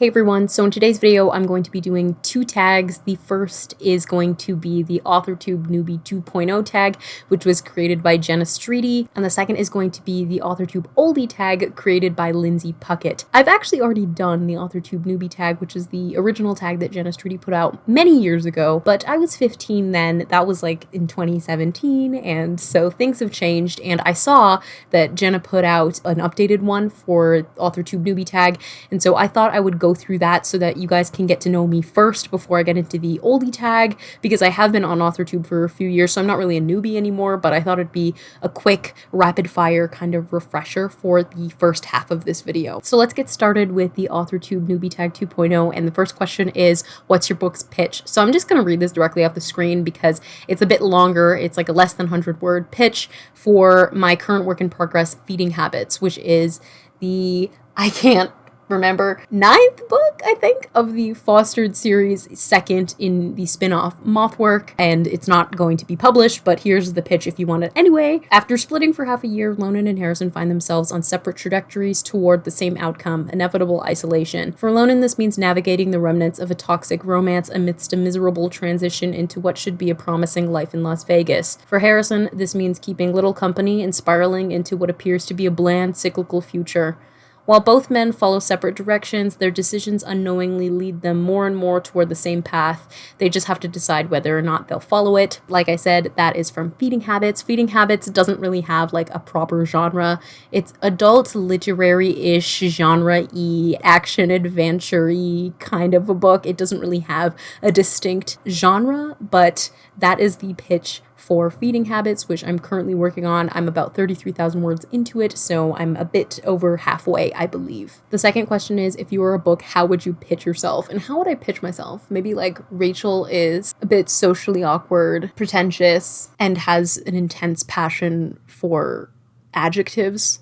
Hey everyone, so in today's video I'm going to be doing two tags. The first is going to be the Authortube Newbie 2.0 tag, which was created by Jenna Streety, and the second is going to be the Authortube OLDIE tag created by Lindsay Puckett. I've actually already done the Authortube Newbie tag, which is the original tag that Jenna Streety put out many years ago, but I was 15 then. That was like in 2017, and so things have changed, and I saw that Jenna put out an updated one for Authortube Newbie tag, and so I thought I would go through that so that you guys can get to know me first before I get into the oldie tag, because I have been on Authortube for a few years, so I'm not really a newbie anymore, but I thought it'd be a quick rapid fire kind of refresher for the first half of this video. So let's get started with the Authortube Newbie tag 2.0, and the first question is, what's your book's pitch? So I'm just going to read this directly off the screen because it's a bit longer. It's like a less than 100-word pitch for my current work in progress, Feeding Habits, which is the, I can't remember, 9th book, I think, of the Fostered series, second in the spin-off Mothwork, and it's not going to be published, but here's the pitch if you want it anyway. After splitting for half a year, Lonan and Harrison find themselves on separate trajectories toward the same outcome, inevitable isolation. For Lonan, this means navigating the remnants of a toxic romance amidst a miserable transition into what should be a promising life in Las Vegas. For Harrison, this means keeping little company and spiraling into what appears to be a bland, cyclical future. While both men follow separate directions, their decisions unknowingly lead them more and more toward the same path. They just have to decide whether or not they'll follow it. Like I said, that is from Feeding Habits. Feeding Habits doesn't really have like a proper genre. It's adult literary-ish, genre-y, action adventure-y kind of a book. It doesn't really have a distinct genre, but that is the pitch for Feeding Habits, which I'm currently working on. I'm about 33,000 words into it, so I'm a bit over halfway, I believe. The second question is, if you were a book, how would you pitch yourself? And how would I pitch myself? Maybe like Rachel is a bit socially awkward, pretentious, and has an intense passion for adjectives.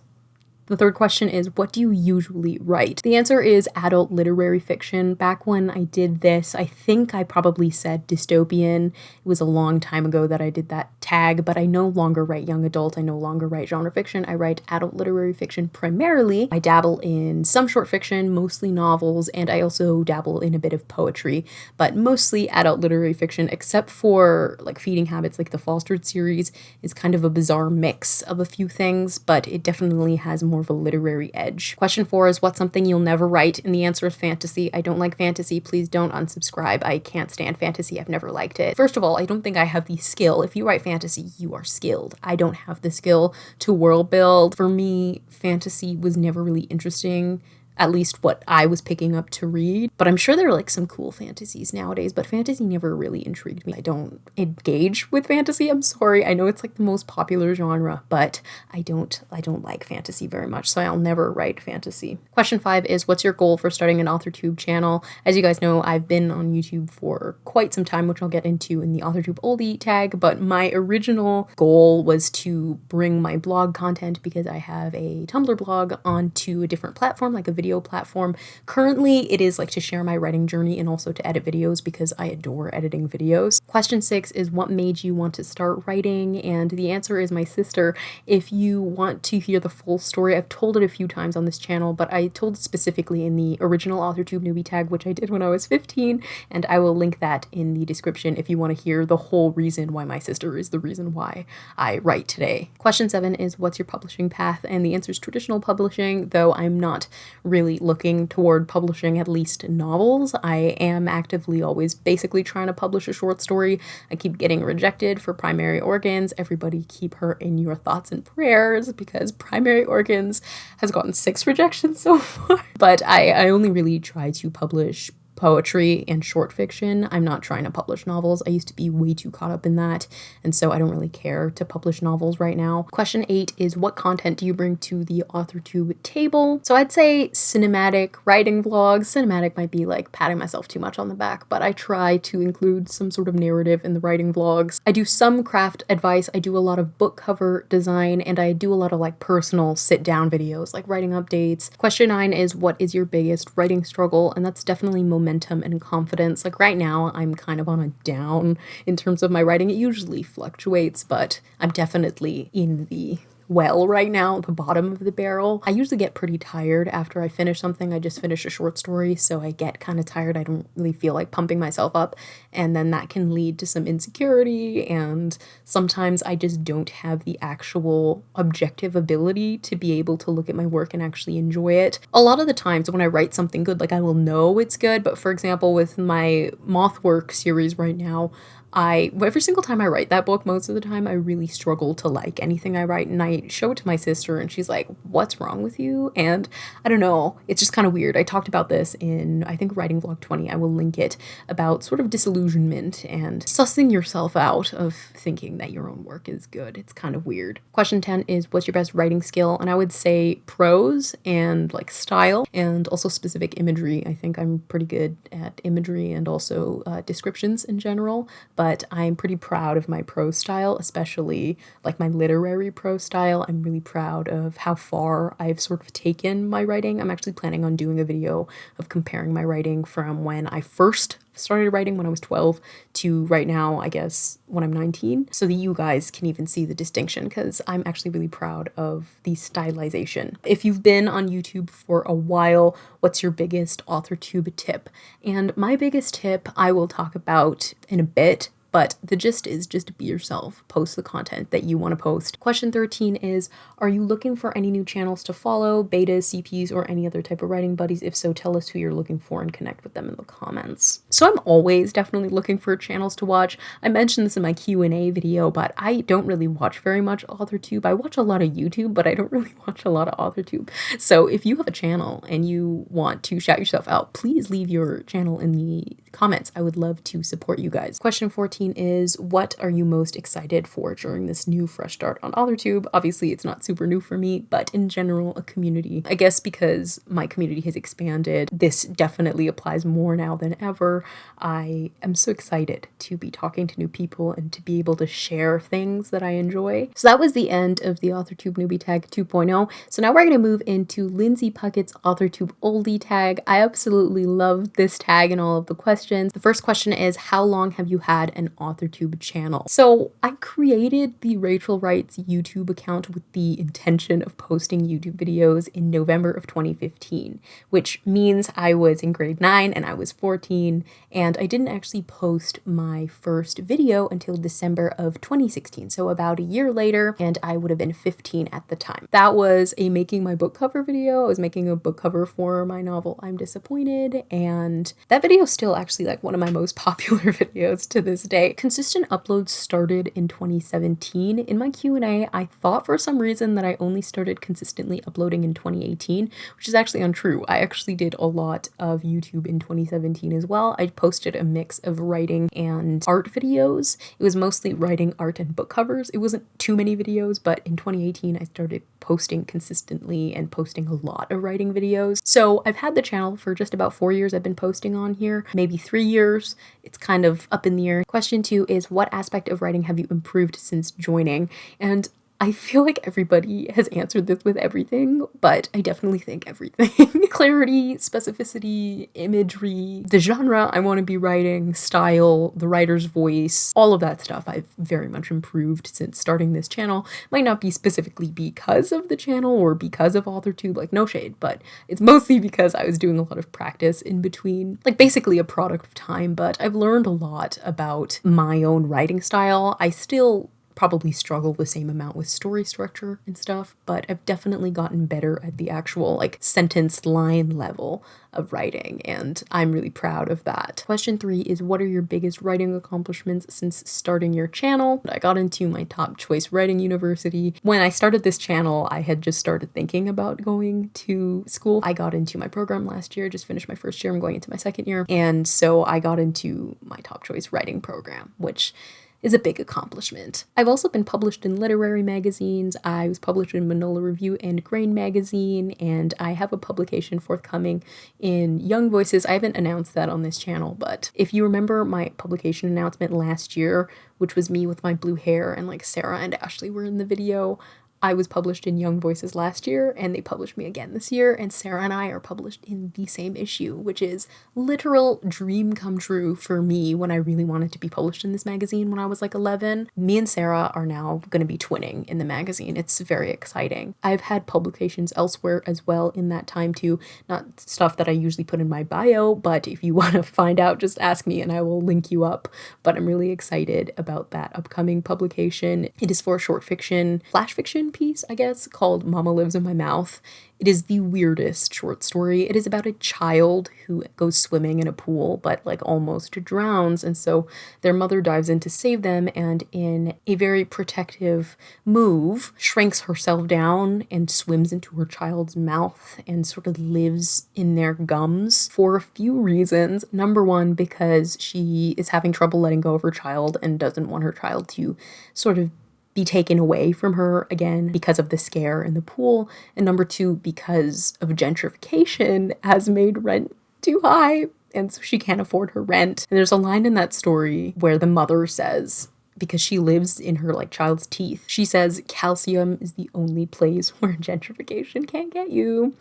The third question is, what do you usually write? The answer is adult literary fiction. Back when I did this, I think I probably said dystopian. It was a long time ago that I did that tag, but I no longer write young adult. I no longer write genre fiction. I write adult literary fiction primarily. I dabble in some short fiction, mostly novels, and I also dabble in a bit of poetry, but mostly adult literary fiction, except for like Feeding Habits, like the Fostered series is kind of a bizarre mix of a few things, but it definitely has more of a literary edge. Question 4 is, what's something you'll never write? And the answer is fantasy. I don't like fantasy. Please don't unsubscribe. I can't stand fantasy. I've never liked it. First of all, I don't think I have the skill. If you write fantasy, you are skilled. I don't have the skill to world build. For me, fantasy was never really interesting, at least what I was picking up to read. But I'm sure there are like some cool fantasies nowadays, but fantasy never really intrigued me. I don't engage with fantasy. I'm sorry. I know it's like the most popular genre, but I don't like fantasy very much, so I'll never write fantasy. Question 5 is, what's your goal for starting an Authortube channel? As you guys know, I've been on YouTube for quite some time, which I'll get into in the Authortube oldie tag, but my original goal was to bring my blog content, because I have a Tumblr blog, onto a different platform, like a video platform. Currently, it is like to share my writing journey and also to edit videos, because I adore editing videos. Question 6 is, what made you want to start writing? And the answer is my sister. If you want to hear the full story, I've told it a few times on this channel, but I told it specifically in the original Authortube Newbie tag, which I did when I was 15, and I will link that in the description if you want to hear the whole reason why my sister is the reason why I write today. Question 7 is, what's your publishing path? And the answer is traditional publishing, though I'm not really looking toward publishing at least novels. I am actively always basically trying to publish a short story. I keep getting rejected for Primary Organs. Everybody keep her in your thoughts and prayers, because Primary Organs has gotten 6 rejections so far. But I only really try to publish poetry and short fiction. I'm not trying to publish novels. I used to be way too caught up in that, and so I don't really care to publish novels right now. Question 8 is, what content do you bring to the Authortube table? So I'd say cinematic writing vlogs. Cinematic might be like patting myself too much on the back, but I try to include some sort of narrative in the writing vlogs. I do some craft advice. I do a lot of book cover design, and I do a lot of like personal sit-down videos, like writing updates. Question 9 is, what is your biggest writing struggle? And that's definitely momentum and confidence. Like right now, I'm kind of on a down in terms of my writing. It usually fluctuates, but I'm definitely in the well right now, the bottom of the barrel. I usually get pretty tired after I finish something. I just finished a short story, so I get kind of tired. I don't really feel like pumping myself up, and then that can lead to some insecurity, and sometimes I just don't have the actual objective ability to be able to look at my work and actually enjoy it. A lot of the times when I write something good, like I will know it's good, but for example, with my Mothwork series right now, every single time I write that book, most of the time I really struggle to like anything I write, and I show it to my sister and she's like, what's wrong with you? And I don't know, it's just kind of weird. I talked about this in, I think, Writing Vlog 20, I will link it, about sort of disillusionment and sussing yourself out of thinking that your own work is good. It's kind of weird. Question 10 is, what's your best writing skill? And I would say prose and like style and also specific imagery. I think I'm pretty good at imagery and also descriptions in general, but I'm pretty proud of my prose style, especially like my literary prose style. I'm really proud of how far I've sort of taken my writing. I'm actually planning on doing a video of comparing my writing from when I first started writing when I was 12 to right now, I guess, when I'm 19, so that you guys can even see the distinction, because I'm actually really proud of the stylization. If you've been on YouTube for a while, what's your biggest AuthorTube tip? And my biggest tip I will talk about in a bit, but the gist is just be yourself. Post the content that you want to post. Question 13 is, are you looking for any new channels to follow, betas, CPs, or any other type of writing buddies? If so, tell us who you're looking for and connect with them in the comments. So I'm always definitely looking for channels to watch. I mentioned this in my Q&A video, but I don't really watch very much AuthorTube. I watch a lot of YouTube, but I don't really watch a lot of AuthorTube. So if you have a channel and you want to shout yourself out, please leave your channel in the comments. I would love to support you guys. Question 14 is, what are you most excited for during this new fresh start on AuthorTube? Obviously, it's not super new for me, but in general, a community. I guess because my community has expanded, this definitely applies more now than ever. I am so excited to be talking to new people and to be able to share things that I enjoy. So that was the end of the Authortube Newbie tag 2.0. So now we're going to move into Lindsay Puckett's Authortube OLDIE tag. I absolutely love this tag and all of the questions. The first question is, how long have you had an Authortube channel? So I created the Rachel Writes YouTube account with the intention of posting YouTube videos in November of 2015, which means I was in grade 9 and I was 14, and I didn't actually post my first video until December of 2016, so about a year later, and I would have been 15 at the time. That was a making my book cover video. I was making a book cover for my novel I'm Disappointed, and that video is still actually like one of my most popular videos to this day. Consistent uploads started in 2017. In my Q&A, I thought for some reason that I only started consistently uploading in 2018, which is actually untrue. I actually did a lot of YouTube in 2017 as well. I posted a mix of writing and art videos. It was mostly writing, art, and book covers. It wasn't too many videos, but in 2018, I started posting consistently and posting a lot of writing videos. So I've had the channel for just about 4 years. I've been posting on here, maybe 3 years. It's kind of up in the air. Question 2 is, what aspect of writing have you improved since joining? And I feel like everybody has answered this with everything, but I definitely think everything. Clarity, specificity, imagery, the genre I want to be writing, style, the writer's voice, all of that stuff I've very much improved since starting this channel. Might not be specifically because of the channel or because of AuthorTube, like no shade, but it's mostly because I was doing a lot of practice in between, like basically a product of time, but I've learned a lot about my own writing style. I still probably struggle the same amount with story structure and stuff, but I've definitely gotten better at the actual like sentence line level of writing, and I'm really proud of that. Question 3 is, what are your biggest writing accomplishments since starting your channel? I got into my top choice writing university. When I started this channel, I had just started thinking about going to school. I got into my program last year, just finished my first year, I'm going into my second year, and so I got into my top choice writing program, which is a big accomplishment. I've also been published in literary magazines. I was published in Manila Review and Grain magazine, and I have a publication forthcoming in Young Voices. I haven't announced that on this channel, but if you remember my publication announcement last year, which was me with my blue hair and like Sarah and Ashley were in the video, I was published in Young Voices last year, and they published me again this year, and Sarah and I are published in the same issue, which is literal dream come true for me when I really wanted to be published in this magazine when I was like 11. Me and Sarah are now going to be twinning in the magazine. It's very exciting. I've had publications elsewhere as well in that time too, not stuff that I usually put in my bio, but if you want to find out, just ask me and I will link you up. But I'm really excited about that upcoming publication. It is for a short fiction, flash fiction piece, I guess, called Mama Lives in My Mouth. It is the weirdest short story. It is about a child who goes swimming in a pool, but like almost drowns. And so their mother dives in to save them, and in a very protective move, shrinks herself down and swims into her child's mouth and sort of lives in their gums for a few reasons. Number one, because she is having trouble letting go of her child and doesn't want her child to sort of be taken away from her again because of the scare in the pool. And number two, because of gentrification has made rent too high, and so she can't afford her rent. And there's a line in that story where the mother says, because she lives in her like child's teeth, she says, calcium is the only place where gentrification can't get you.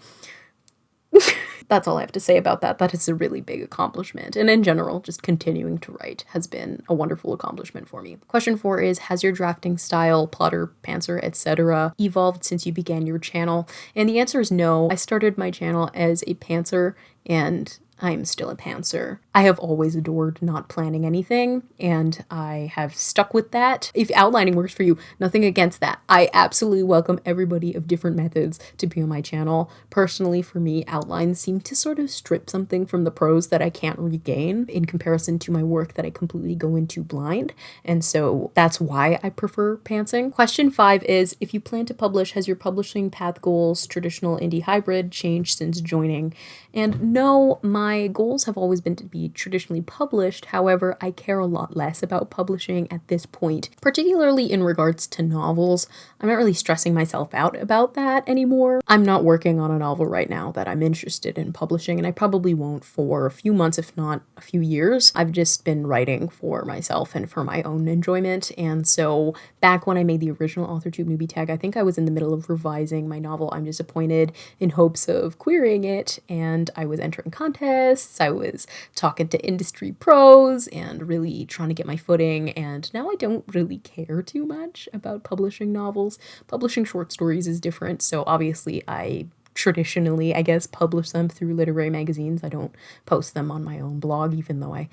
That's all I have to say about that. That is a really big accomplishment. And in general, just continuing to write has been a wonderful accomplishment for me. Question 4 is, has your drafting style, plotter, pantser, etc. evolved since you began your channel? And the answer is no. I started my channel as a pantser, and I'm still a pantser. I have always adored not planning anything, and I have stuck with that. If outlining works for you, nothing against that. I absolutely welcome everybody of different methods to be on my channel. Personally, for me, outlines seem to sort of strip something from the prose that I can't regain in comparison to my work that I completely go into blind, and so that's why I prefer pantsing. Question 5 is, if you plan to publish, has your publishing path goals, traditional indie hybrid, changed since joining? And no, my goals have always been to be traditionally published. However, I care a lot less about publishing at this point, particularly in regards to novels. I'm not really stressing myself out about that anymore. I'm not working on a novel right now that I'm interested in publishing, and I probably won't for a few months, if not a few years. I've just been writing for myself and for my own enjoyment. And so back when I made the original Authortube Newbie tag, I think I was in the middle of revising my novel I'm Disappointed in hopes of querying it, and I was entering contests, I was talking to industry pros and really trying to get my footing, and now I don't really care too much about publishing novels. Publishing short stories is different, so obviously I traditionally, I guess, publish them through literary magazines. I don't post them on my own blog, even though I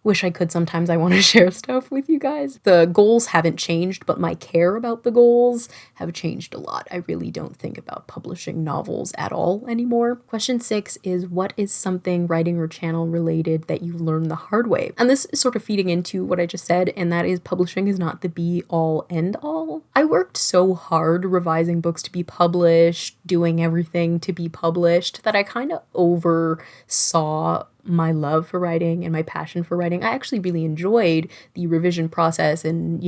wish I could sometimes. I want to share stuff with you guys. The goals haven't changed, but my care about the goals have changed a lot. I really don't think about publishing novels at all anymore. Question 6 is, what is something writing or channel related that you learned the hard way? And this is sort of feeding into what I just said, and that is publishing is not the be all end all. I worked so hard revising books to be published, doing everything to be published, that I kind of oversaw my love for writing and my passion for writing. I actually really enjoyed the revision process and,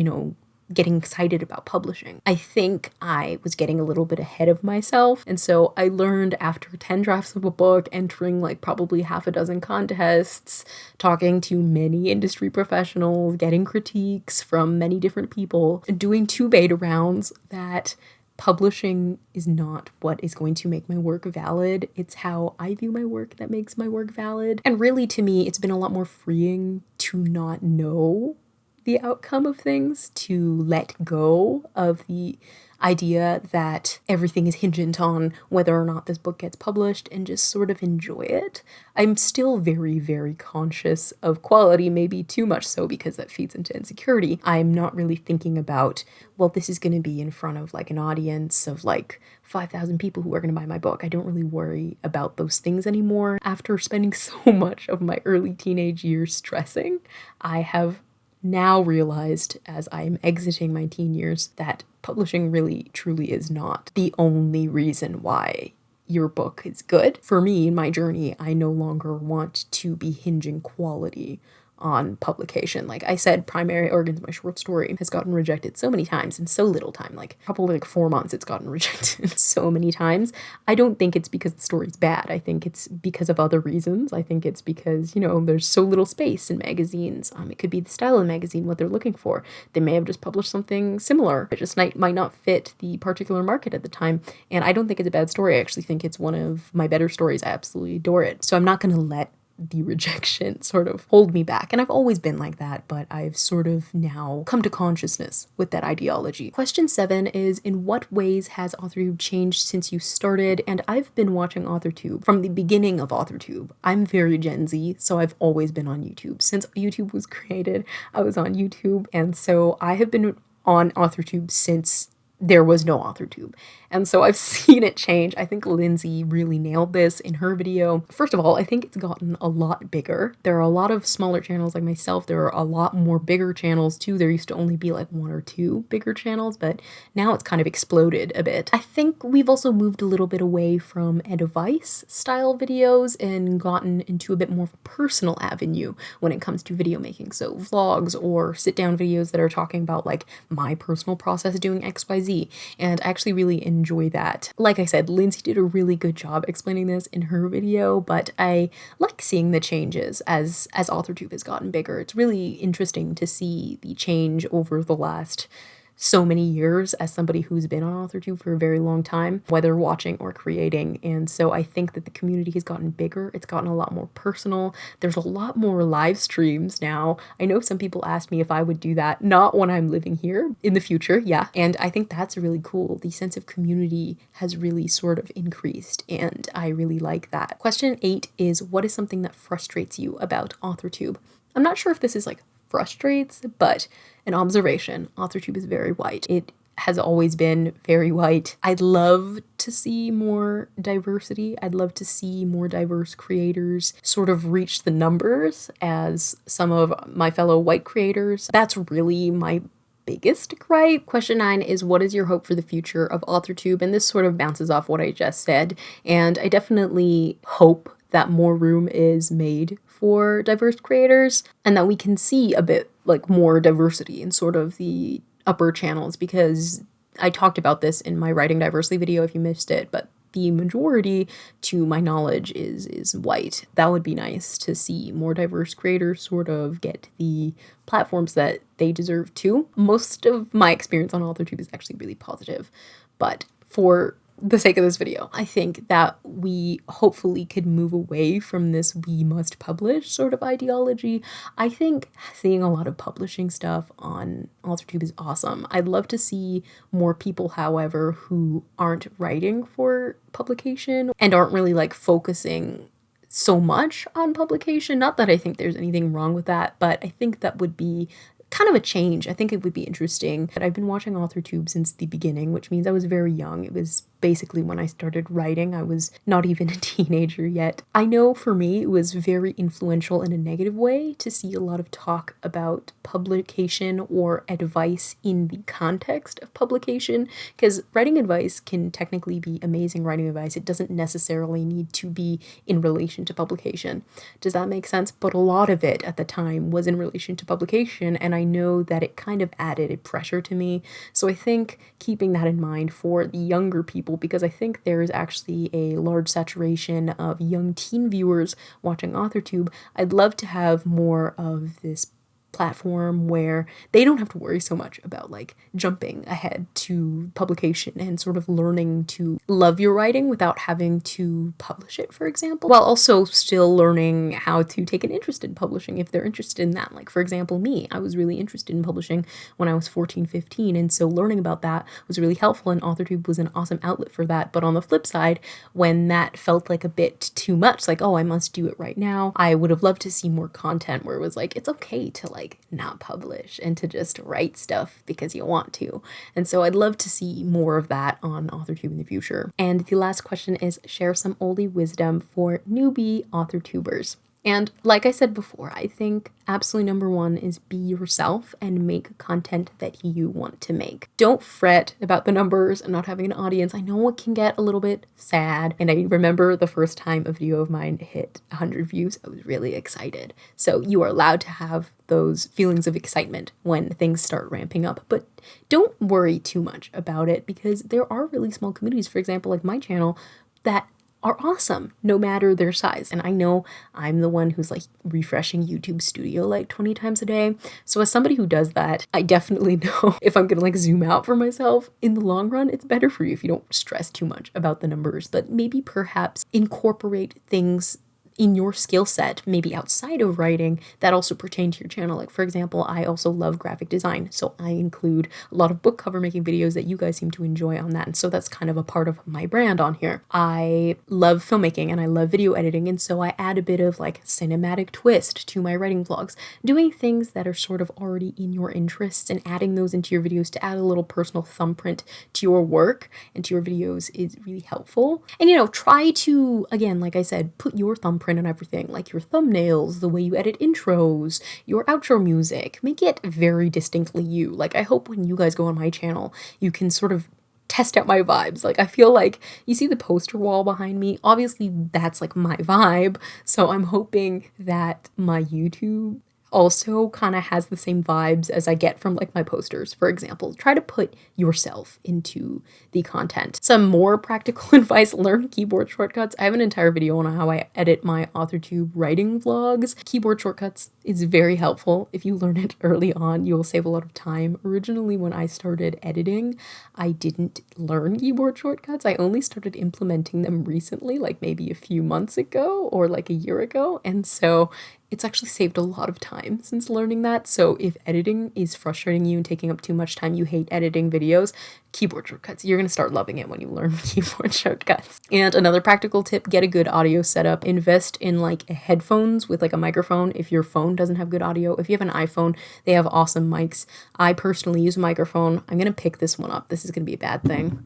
getting excited about publishing. I think I was getting a little bit ahead of myself. And so I learned after 10 drafts of a book, entering like probably half a dozen contests, talking to many industry professionals, getting critiques from many different people, doing 2 beta rounds, that publishing is not what is going to make my work valid. It's how I view my work that makes my work valid. And really, to me, it's been a lot more freeing to not know the outcome of things, to let go of the idea that everything is hingent on whether or not this book gets published, and just sort of enjoy it. I'm still very, very conscious of quality, maybe too much so because that feeds into insecurity. I'm not really thinking about, well, this is going to be in front of like an audience of like 5,000 people who are going to buy my book. I don't really worry about those things anymore. After spending so much of my early teenage years stressing, I have now realized, as I am exiting my teen years, that publishing really truly is not the only reason why your book is good. For me, in my journey, I no longer want to be hinging quality on publication. Like I said, Primary Organs, my short story, has gotten rejected so many times in so little time, like probably like 4 months it's gotten rejected so many times. I don't think it's because the story's bad. I think it's because of other reasons. I think it's because, you know, there's so little space in magazines. It could be the style of the magazine, what they're looking for. They may have just published something similar. It just might not fit the particular market at the time. And I don't think it's a bad story. I actually think it's one of my better stories. I absolutely adore it. So I'm not going to let the rejection sort of hold me back. And I've always been like that, but I've sort of now come to consciousness with that ideology. Question 7 is, in what ways has Authortube changed since you started? And I've been watching Authortube from the beginning of Authortube. I'm very Gen Z, so I've always been on YouTube. Since YouTube was created, I was on YouTube. And so I have been on Authortube since there was no Authortube. And so I've seen it change. I think Lindsay really nailed this in her video. First of all, I think it's gotten a lot bigger. There are a lot of smaller channels like myself. There are a lot more bigger channels too. There used to only be like 1 or 2 bigger channels, but now it's kind of exploded a bit. I think we've also moved a little bit away from advice style videos and gotten into a bit more of a personal avenue when it comes to video making. So vlogs or sit down videos that are talking about like my personal process doing XYZ. And I actually really enjoy that. Like I said, Lindsay did a really good job explaining this in her video, but I like seeing the changes as Authortube has gotten bigger. It's really interesting to see the change over the last so many years as somebody who's been on Authortube for a very long time, whether watching or creating. And so I think that the community has gotten bigger. It's gotten a lot more personal. There's a lot more live streams now. I know some people asked me if I would do that, not when I'm living here, in the future, yeah. And I think that's really cool. The sense of community has really sort of increased, and I really like that. Question 8 is, what is something that frustrates you about Authortube? I'm not sure if this is like frustrates, but an observation. Authortube is very white. It has always been very white. I'd love to see more diversity. I'd love to see more diverse creators sort of reach the numbers as some of my fellow white creators. That's really my biggest gripe. Question 9 is, what is your hope for the future of Authortube? And this sort of bounces off what I just said. And I definitely hope that more room is made for diverse creators and that we can see a bit like more diversity in sort of the upper channels, because I talked about this in my writing diversity video if you missed it, but the majority, to my knowledge, is white. That would be nice to see more diverse creators sort of get the platforms that they deserve too. Most of my experience on Authortube is actually really positive, but for the sake of this video, I think that we hopefully could move away from this we must publish sort of ideology. I think seeing a lot of publishing stuff on Authortube is awesome. I'd love to see more people, however, who aren't writing for publication and aren't really like focusing so much on publication. Not that I think there's anything wrong with that, but I think that would be kind of a change. I think it would be interesting. But I've been watching Authortube since the beginning, which means I was very young. It was basically when I started writing. I was not even a teenager yet. I know for me it was very influential in a negative way to see a lot of talk about publication or advice in the context of publication, because writing advice can technically be amazing writing advice. It doesn't necessarily need to be in relation to publication. Does that make sense? But a lot of it at the time was in relation to publication, and I know that it kind of added a pressure to me. So I think keeping that in mind for the younger people, because I think there is actually a large saturation of young teen viewers watching Authortube, I'd love to have more of this platform where they don't have to worry so much about like jumping ahead to publication and sort of learning to love your writing without having to publish it, for example, while also still learning how to take an interest in publishing if they're interested in that. Like, for example, me, I was really interested in publishing when I was 14, 15, and so learning about that was really helpful, and Authortube was an awesome outlet for that. But on the flip side, when that felt like a bit too much, like, oh, I must do it right now, I would have loved to see more content where it was like, it's okay to like not publish and to just write stuff because you want to. And so I'd love to see more of that on Authortube in the future. And the last question is, share some oldie wisdom for newbie Authortubers. And like I said before, I think absolutely number one is be yourself and make content that you want to make. Don't fret about the numbers and not having an audience. I know it can get a little bit sad. And I remember the first time a video of mine hit 100 views, I was really excited. So you are allowed to have those feelings of excitement when things start ramping up, but don't worry too much about it because there are really small communities, for example, like my channel, that are awesome no matter their size. And I know I'm the one who's like refreshing YouTube Studio like 20 times a day. So as somebody who does that, I definitely know if I'm gonna like zoom out for myself in the long run, it's better for you if you don't stress too much about the numbers, but maybe perhaps incorporate things in your skill set, maybe outside of writing, that also pertain to your channel. Like for example, I also love graphic design, so I include a lot of book cover making videos that you guys seem to enjoy on that, and so that's kind of a part of my brand on here. I love filmmaking and I love video editing, and so I add a bit of like cinematic twist to my writing vlogs, doing things that are sort of already in your interests and adding those into your videos to add a little personal thumbprint to your work and to your videos is really helpful. And you know, try to, again, like I said, put your thumbprint on everything, like your thumbnails, the way you edit intros, your outro music. Make it very distinctly you. Like I hope when you guys go on my channel, you can sort of test out my vibes. Like I feel like you see the poster wall behind me. Obviously that's like my vibe. So I'm hoping that my YouTube also kind of has the same vibes as I get from like my posters. For example, try to put yourself into the content. Some more practical advice: learn keyboard shortcuts. I have an entire video on how I edit my Authortube writing vlogs. Keyboard shortcuts is very helpful. If you learn it early on, you'll save a lot of time. Originally, when I started editing, I didn't learn keyboard shortcuts. I only started implementing them recently, like maybe a few months ago or like a year ago. And so it's actually saved a lot of time since learning that. So if editing is frustrating you and taking up too much time, you hate editing videos, keyboard shortcuts, you're going to start loving it when you learn keyboard shortcuts. And another practical tip, get a good audio setup. Invest in like headphones with like a microphone if your phone doesn't have good audio. If you have an iPhone, they have awesome mics. I personally use a microphone. I'm going to pick this one up. This is going to be a bad thing.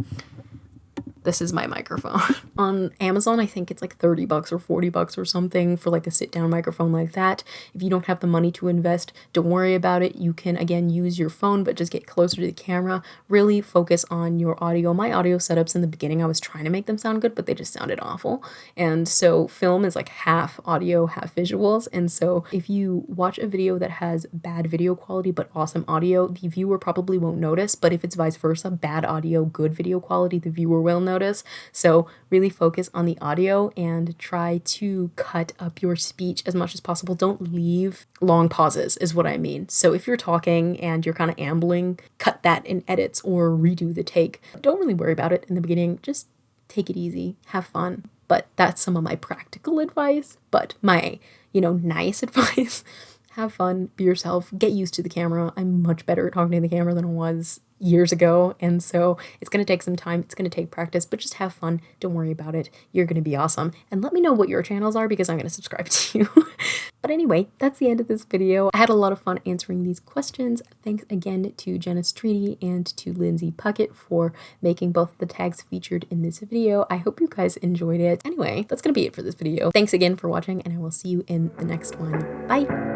This is my microphone. On Amazon, I think it's like 30 bucks or 40 bucks or something for like a sit-down microphone like that. If you don't have the money to invest, don't worry about it. You can, again, use your phone, but just get closer to the camera. Really focus on your audio. My audio setups in the beginning, I was trying to make them sound good, but they just sounded awful. And so film is like half audio, half visuals. And so if you watch a video that has bad video quality, but awesome audio, the viewer probably won't notice. But if it's vice versa, bad audio, good video quality, the viewer will notice. So really focus on the audio and try to cut up your speech as much as possible. Don't leave long pauses is what I mean. So if you're talking and you're kind of ambling, cut that in edits or redo the take. Don't really worry about it in the beginning. Just take it easy, have fun. But that's some of my practical advice. But my, nice advice, have fun, be yourself, get used to the camera. I'm much better at talking to the camera than I was years ago, and so it's going to take some time, it's going to take practice, but just have fun. Don't worry about it. You're going to be awesome. And let me know what your channels are because I'm going to subscribe to you. But anyway, that's the end of this video. I had a lot of fun answering these questions. Thanks again to Jenna Streety and to Lindsay Puckett for making both the tags featured in this video. I hope you guys enjoyed it. Anyway, that's going to be it for this video. Thanks again for watching, and I will see you in the next one. Bye!